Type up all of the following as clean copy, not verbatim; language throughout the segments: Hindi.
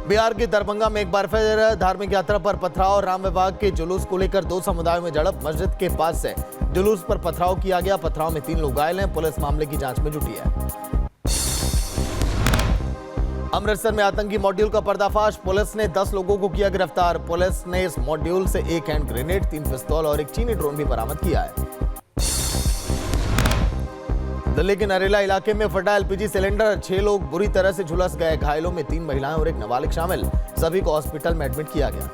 बिहार के दरभंगा में एक बार फिर धार्मिक यात्रा पर पथराव। राम विवाह के जुलूस को लेकर दो समुदायों में झड़प। मस्जिद के पास से जुलूस पर पथराव किया गया। पथराव में 3 लोग घायल हैं। पुलिस मामले की जांच में जुटी है। अमृतसर में आतंकी मॉड्यूल का पर्दाफाश। पुलिस ने 10 लोगों को किया गिरफ्तार। पुलिस ने इस मॉड्यूल से 1 हैंड ग्रेनेड, 3 पिस्तौल और 1 चीनी ड्रोन भी बरामद किया है। दिल्ली के नरेला इलाके में फटा एलपीजी सिलेंडर। 6 लोग बुरी तरह से झुलस गए। घायलों में 3 महिलाएं और 1 नाबालिग शामिल। सभी को हॉस्पिटल में एडमिट किया गया।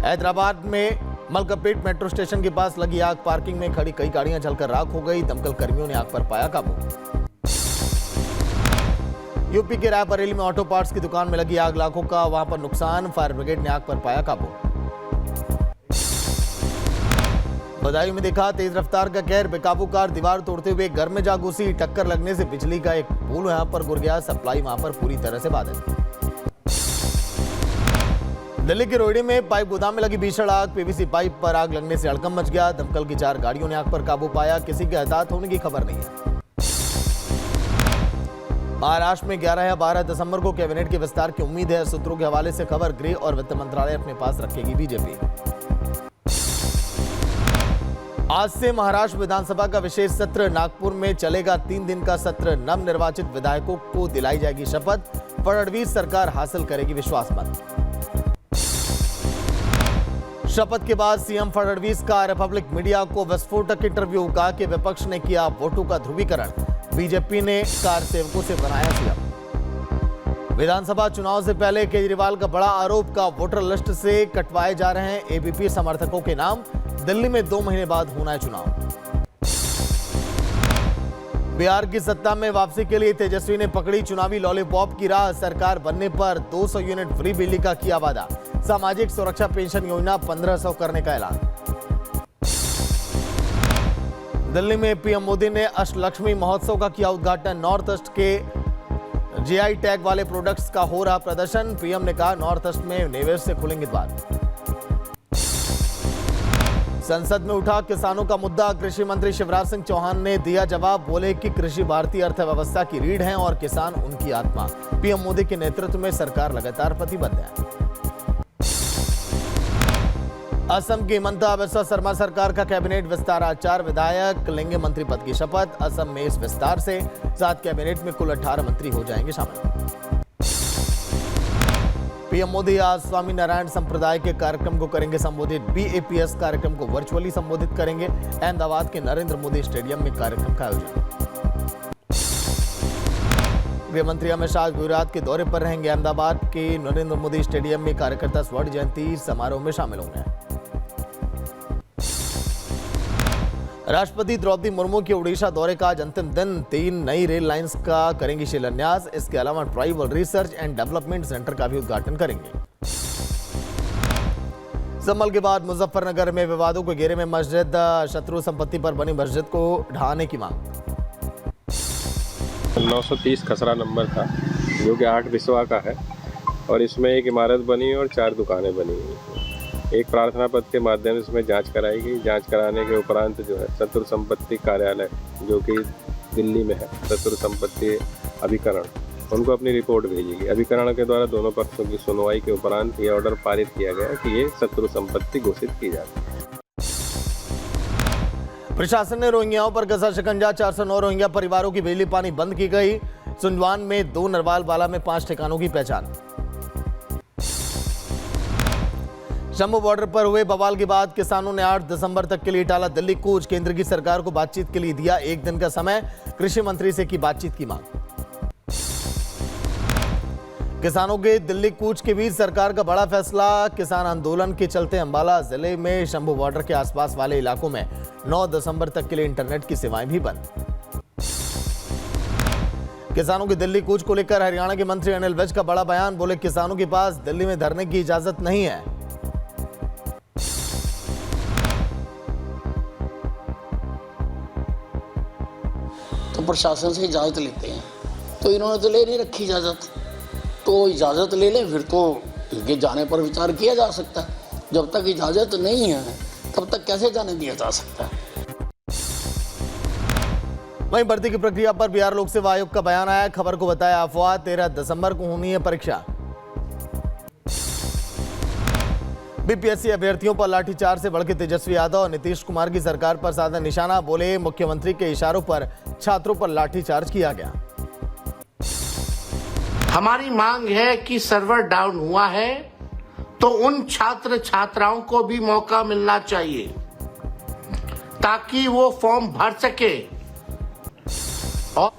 हैदराबाद में मलकापेट मेट्रो स्टेशन के पास लगी आग। पार्किंग में खड़ी कई गाड़ियां जलकर राख हो गई। दमकल कर्मियों ने आग पर पाया काबू। यूपी के रायबरेली में ऑटो पार्ट्स की दुकान में लगी आग। लाखों का वहां पर नुकसान। फायर ब्रिगेड ने आग पर पाया काबू। बदायूं में देखा तेज रफ्तार का कहर। बेकाबू कार दीवार तोड़ते हुए घर में जा घुसी। टक्कर लगने से बिजली का एक पोल यहां पर गिर गया। सप्लाई वहां पर पूरी तरह से बाधित। दिल्ली के रोहिणी में पाइप गोदाम में लगी भीषण आग। पीवीसी पाइप पर आग लगने से हड़कंप मच गया। दमकल की 4 गाड़ियों ने आग पर काबू पाया। किसी के हताहत होने की खबर नहीं है। महाराष्ट्र में 11 या 12 दिसंबर को कैबिनेट के विस्तार की उम्मीद है। सूत्रों के हवाले से खबर। गृह और वित्त मंत्रालय अपने पास रखेगी बीजेपी। आज से महाराष्ट्र विधानसभा का विशेष सत्र नागपुर में चलेगा। 3 दिन का सत्र। नवनिर्वाचित विधायकों को दिलाई जाएगी शपथ। फडणवीस सरकार हासिल करेगी विश्वास मत। शपथ के बाद सीएम फडणवीस का रिपब्लिक मीडिया को विस्फोटक इंटरव्यू। कहा कि विपक्ष ने किया वोटों का ध्रुवीकरण। बीजेपी ने कार सेवकों से बनाया सीएम। विधानसभा चुनाव से पहले केजरीवाल का बड़ा आरोप। का वोटर लिस्ट से कटवाए जा रहे हैं एबीपी समर्थकों के नाम। दिल्ली में 2 महीने बाद होना है चुनाव। बिहार की सत्ता में वापसी के लिए तेजस्वी ने पकड़ी चुनावी लॉलीपॉप की राह। सरकार बनने पर 200 यूनिट फ्री बिजली का किया वादा। सामाजिक सुरक्षा पेंशन योजना 1500 करने का ऐलान। दिल्ली में पीएम मोदी ने अष्टलक्ष्मी महोत्सव का किया उद्घाटन। नॉर्थ ईस्ट के जीआई टैग वाले प्रोडक्ट्स का हो रहा प्रदर्शन। पीएम ने कहा नॉर्थ ईस्ट में निवेश से खुलेंगे द्वार। संसद में उठा किसानों का मुद्दा। कृषि मंत्री शिवराज सिंह चौहान ने दिया जवाब। बोले कि कृषि भारतीय अर्थव्यवस्था की रीढ़ है और किसान उनकी आत्मा। पीएम मोदी के नेतृत्व में सरकार लगातार प्रतिबद्ध है। असम की हिमंता बिस्वा शर्मा सरकार का कैबिनेट विस्तार। आज 4 विधायक लेंगे मंत्री पद की शपथ। असम में इस विस्तार से 7 कैबिनेट में कुल 18 मंत्री हो जाएंगे शामिल। पीएम मोदी आज स्वामी नारायण संप्रदाय के कार्यक्रम को करेंगे संबोधित। बीएपीएस कार्यक्रम को वर्चुअली संबोधित करेंगे। अहमदाबाद के नरेंद्र मोदी स्टेडियम में कार्यक्रम का आयोजन। गृह मंत्री अमित शाह गुजरात के दौरे पर रहेंगे। अहमदाबाद के नरेंद्र मोदी स्टेडियम में कार्यकर्ता स्वर्ण जयंती समारोह में शामिल होंगे। राष्ट्रपति द्रौपदी मुर्मू के ओडिशा दौरे का आज अंतिम दिन। 3 नई रेल लाइंस का करेंगी शिलान्यास। इसके अलावा tribal research and development centre का भी उद्घाटन करेंगे। संभल के बाद मुजफ्फरनगर में विवादों के घेरे में मस्जिद। शत्रु संपत्ति पर बनी मस्जिद को ढहाने की मांग। 930 खसरा नंबर था जो कि 8 बिस्वा का है और इसमें एक इमारत बनी और 4 दुकानें बनी हुई। एक प्रार्थना पत्र के माध्यम से इसमें जांच कराई गई। जांच कराने के उपरांत जो है शत्रु संपत्ति कार्यालय जो कि दिल्ली में है, शत्रु संपत्ति अभिकरण, उनको अपनी रिपोर्ट भेजी गई। अभिकरण के द्वारा दोनों पक्षों की सुनवाई के उपरांत ये ऑर्डर पारित किया गया कि ये शत्रु संपत्ति घोषित की जाती है। प्रशासन ने रोहिंग्याओं पर कसा शिकंजा। 409 रोहिंग्या परिवारों की बिजली पानी बंद की गई। सुंजवान में 2, नरवाल बाला में 5 ठिकानों की पहचान। जम्मू बॉर्डर पर हुए बवाल के बाद किसानों ने 8 दिसंबर तक के लिए टाला दिल्ली कूच। केंद्र की सरकार को बातचीत के लिए दिया 1 दिन का समय। कृषि मंत्री से की बातचीत की मांग। किसानों के दिल्ली कूच के बीच सरकार का बड़ा फैसला। किसान आंदोलन के चलते अंबाला जिले में शंभू बॉर्डर के आसपास वाले इलाकों में 9 दिसंबर तक के लिए इंटरनेट की सेवाएं भी बंद। किसानों की दिल्ली कूच को लेकर हरियाणा के मंत्री अनिल विज का बड़ा बयान। बोले किसानों के पास दिल्ली में धरने की इजाजत नहीं है। तो प्रशासन से इजाज़त लेते हैं, तो इन्होंने तो ले नहीं रखी इजाज़त। तो इजाज़त ले लें, फिर तो इनके जाने पर विचार किया जा सकता है। जब तक इजाज़त नहीं है तब तक कैसे जाने दिया जा सकता है। वहीं भर्ती की प्रक्रिया पर बिहार लोक सेवा आयोग का बयान आया। खबर को बताया अफवाह, 13 दिसंबर को होनी है परीक्षा। बीपीएससी अभ्यर्थियों पर लाठीचार्ज से भड़के तेजस्वी यादव और नीतीश कुमार की सरकार पर साधा निशाना। बोले, मुख्यमंत्री के इशारों पर छात्रों पर लाठीचार्ज किया गया। हमारी मांग है कि सर्वर डाउन हुआ है तो उन छात्र छात्राओं को भी मौका मिलना चाहिए ताकि वो फॉर्म भर सके। और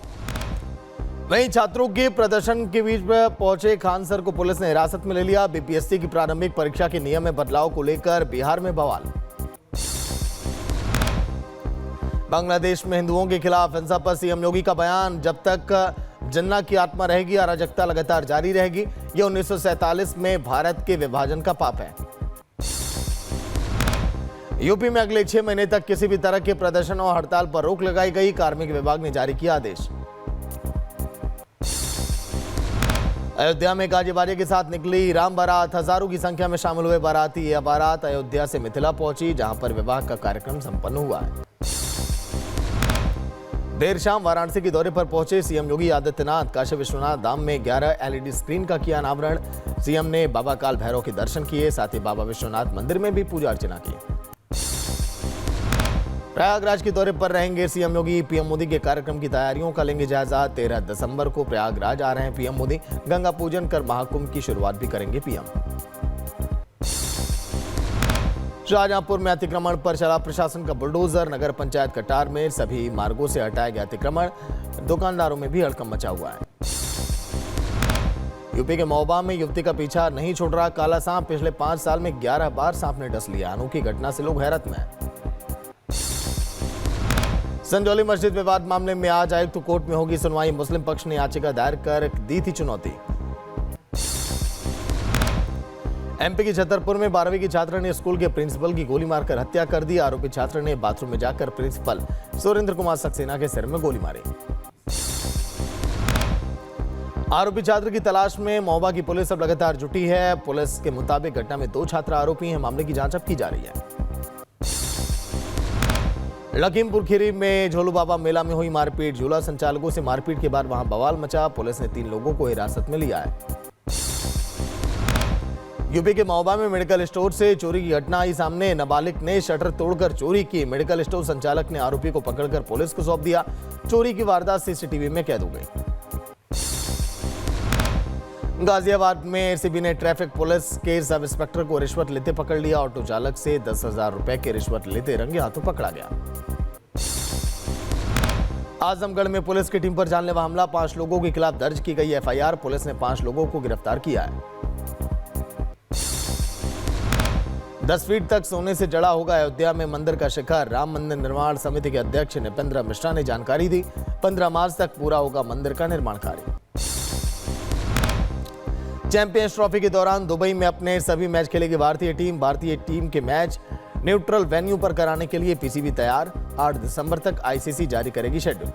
वहीं छात्रों के प्रदर्शन के बीच पहुंचे खान सर को पुलिस ने हिरासत में ले लिया। बीपीएससी की प्रारंभिक परीक्षा के नियम में बदलाव को लेकर बिहार में बवाल। बांग्लादेश में हिंदुओं के खिलाफ हिंसा पर सीएम योगी का बयान। जब तक जिन्ना की आत्मा रहेगी, अराजकता लगातार जारी रहेगी। ये 1947 में भारत के विभाजन का पाप है। यूपी में अगले 6 महीने तक किसी भी तरह के प्रदर्शन और हड़ताल पर रोक लगाई गई। कार्मिक विभाग ने जारी किया आदेश। अयोध्या में गाजीबाजी के साथ निकली राम बारात। हजारों की संख्या में शामिल हुए बाराती। यह बारात अयोध्या से मिथिला पहुंची, जहां पर विवाह का कार्यक्रम संपन्न हुआ है। देर शाम वाराणसी के दौरे पर पहुंचे सीएम योगी आदित्यनाथ। काशी विश्वनाथ धाम में 11 एलईडी स्क्रीन का किया अनावरण। सीएम ने बाबा काल भैरव के दर्शन किए, साथ ही बाबा विश्वनाथ मंदिर में भी पूजा अर्चना की। प्रयागराज के दौरे पर रहेंगे सीएम योगी। पीएम मोदी के कार्यक्रम की तैयारियों का लेंगे जायजा। 13 दिसंबर को प्रयागराज आ रहे हैं पीएम मोदी। गंगा पूजन कर महाकुंभ की शुरुआत भी करेंगे पीएम। शाहजहांपुर में अतिक्रमण पर चला प्रशासन का बुलडोजर। नगर पंचायत कटार में सभी मार्गों से हटाया गया अतिक्रमण। दुकानदारों में भी हड़कंप मचा हुआ है। यूपी के महोबा में युवती का पीछा नहीं छोड़ रहा काला सांप। पिछले 5 साल में 11 बार सांप ने डस लिया। अनोखी घटना से लोग हैरत में हैं। संजौली मस्जिद विवाद मामले में आज आयुक्त कोर्ट में होगी सुनवाई। मुस्लिम पक्ष ने याचिका दायर कर दी थी चुनौती। एमपी की छतरपुर में 12वीं की छात्रा ने स्कूल के प्रिंसिपल की गोली मारकर हत्या कर दी। आरोपी छात्र ने बाथरूम में जाकर प्रिंसिपल सुरेंद्र कुमार सक्सेना के सिर में गोली मारी। आरोपी छात्र की तलाश में महोबा की पुलिस अब लगातार जुटी है। पुलिस के मुताबिक घटना में 2 छात्र आरोपी हैं। मामले की जांच अब की जा रही है। लखीमपुर खीरी में झोलू बाबा मेला में हुई मारपीट। झूला संचालकों से मारपीट के बाद वहां बवाल मचा। पुलिस ने 3 लोगों को हिरासत में लिया है। यूपी के महोबा में मेडिकल स्टोर से चोरी की घटना आई सामने। नाबालिग ने शटर तोड़कर चोरी की। मेडिकल स्टोर संचालक ने आरोपी को पकड़कर पुलिस को सौंप दिया। चोरी की वारदात सीसीटीवी में कैद हो गई। गाजियाबाद में एसीबी ने ट्रैफिक पुलिस के सब इंस्पेक्टर को रिश्वत लेते पकड़ लिया। ऑटो चालक से 10,000 रुपए की रिश्वत लेते रंगे हाथों पकड़ा गया। आजमगढ़ में पुलिस की टीम पर जानलेवा हमला। 5 लोगों के खिलाफ दर्ज की गई एफआईआर। पुलिस ने 5 लोगों को गिरफ्तार किया है। 10 फीट तक सोने से जड़ा होगा अयोध्या में मंदिर का शिखर। राम मंदिर निर्माण समिति के अध्यक्ष नृपेंद्र मिश्रा ने जानकारी दी। 15 मार्च तक पूरा होगा मंदिर का निर्माण कार्य। चैंपियंस ट्रॉफी के दौरान दुबई में अपने सभी मैच खेलेगी भारतीय टीम। भारतीय टीम के मैच न्यूट्रल वेन्यू पर कराने के लिए पीसीबी तैयार। 8 दिसंबर तक आईसीसी जारी करेगी शेड्यूल।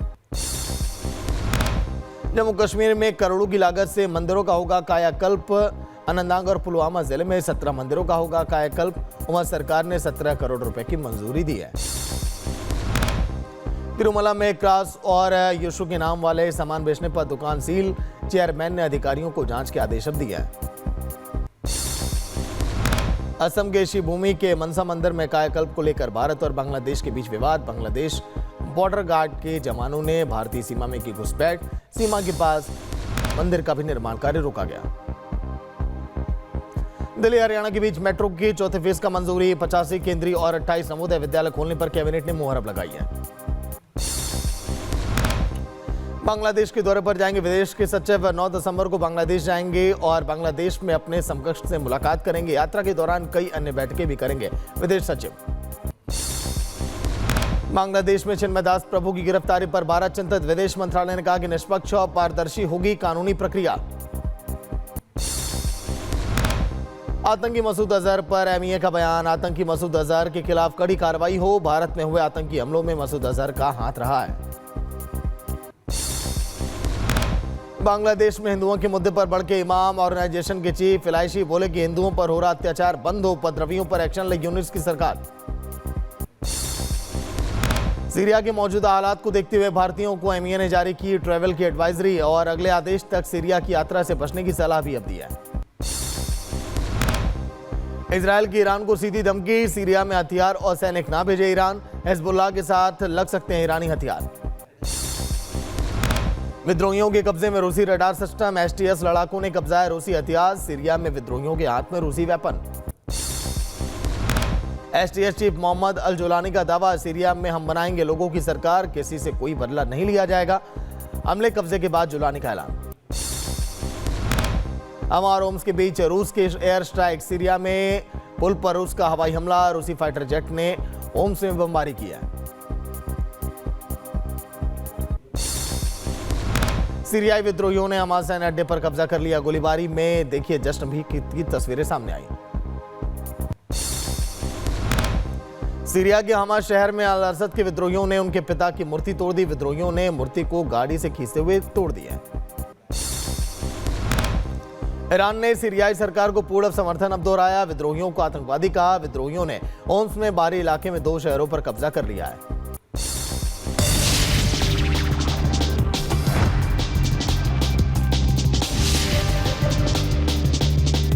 जम्मू कश्मीर में करोड़ों की लागत से मंदिरों का होगा कायाकल्प। अनंतनाग और पुलवामा जिले में 17 मंदिरों का होगा कायाकल्प। वहां सरकार ने 17 करोड़ रुपए की मंजूरी दी है। तिरुमला में क्रॉस और यीशु के नाम वाले सामान बेचने पर दुकान सील। चेयरमैन ने अधिकारियों को जांच के आदेश दिए हैं। असम के शिवभूमि के मनसा मंदिर में कायाकल्प को लेकर भारत और बांग्लादेश के बीच विवाद। बांग्लादेश बॉर्डर गार्ड के जवानों ने भारतीय सीमा में की घुसपैठ। सीमा के पास मंदिर का भी निर्माण कार्य रोका गया। दिल्ली हरियाणा के बीच मेट्रो की 4थे फेज का मंजूरी। 85 केंद्रीय और 28 नवोदय विद्यालय खोलने पर कैबिनेट ने मुहर लगाई है। बांग्लादेश के दौरे पर जाएंगे विदेश के सचिव। 9 दिसंबर को बांग्लादेश जाएंगे और बांग्लादेश में अपने समकक्ष से मुलाकात करेंगे। यात्रा के दौरान कई अन्य बैठकें भी करेंगे विदेश सचिव। बांग्लादेश में चिन्मयदास प्रभु की गिरफ्तारी पर भारत चिंतित। विदेश मंत्रालय ने कहा कि निष्पक्ष और पारदर्शी होगी कानूनी प्रक्रिया। आतंकी मसूद अजहर पर एमईए का बयान। आतंकी मसूद अजहर के खिलाफ कड़ी कार्रवाई हो। भारत में हुए आतंकी हमलों में मसूद अजहर का हाथ रहा है। बांग्लादेश में हिंदुओं के मुद्दे पर भड़के इमाम। ऑर्गेनाइजेशन के चीफ इलायची बोले कि हिंदुओं पर हो रहा अत्याचार बंद हो। उपद्रवियों पर एक्शन ले यूनिट्स की सरकार। सीरिया के मौजूदा हालात को देखते हुए भारतीयों को एमईए ने जारी की ट्रैवल की एडवाइजरी और अगले आदेश तक सीरिया की यात्रा से बचने की सलाह भी अब दी है। इजरायल की ईरान को सीधी धमकी, सीरिया में हथियार और सैनिक ना भेजे ईरान, हिजबुल्लाह के साथ लग सकते हैं ईरानी हथियार। विद्रोहियों के कब्जे में रूसी रडार सिस्टम, एसटीएस लड़ाकों ने कब्जा है रूसी हथियार, सीरिया में विद्रोहियों के हाथ में रूसी वेपन। एसटीएस चीफ मोहम्मद अल जुलानी का दावा, सीरिया में हम बनाएंगे लोगों की सरकार, किसी से कोई बदला नहीं लिया जाएगा। हमले कब्जे के बाद जुलानी का ऐलान। अमार होम्स के बीच रूस के एयर स्ट्राइक, सीरिया में पुल पर रूस का हवाई हमला, रूसी फाइटर जेट ने होम्स में बमबारी की है। सीरियाई विद्रोहियों ने हमास सैन्य अड्डे पर कब्जा कर लिया, गोलीबारी में देखिए जश्न भी की तस्वीरें सामने आई। सीरिया के हमास शहर में अल असद के विद्रोहियों ने उनके पिता की मूर्ति तोड़ दी, विद्रोहियों ने मूर्ति को गाड़ी से खींचते हुए तोड़ दिया। ईरान ने सीरियाई सरकार को पूर्ण समर्थन अब दोहराया, विद्रोहियों को आतंकवादी कहा, विद्रोहियों ने होम्स में बाहरी इलाके में 2 शहरों पर कब्जा कर लिया है।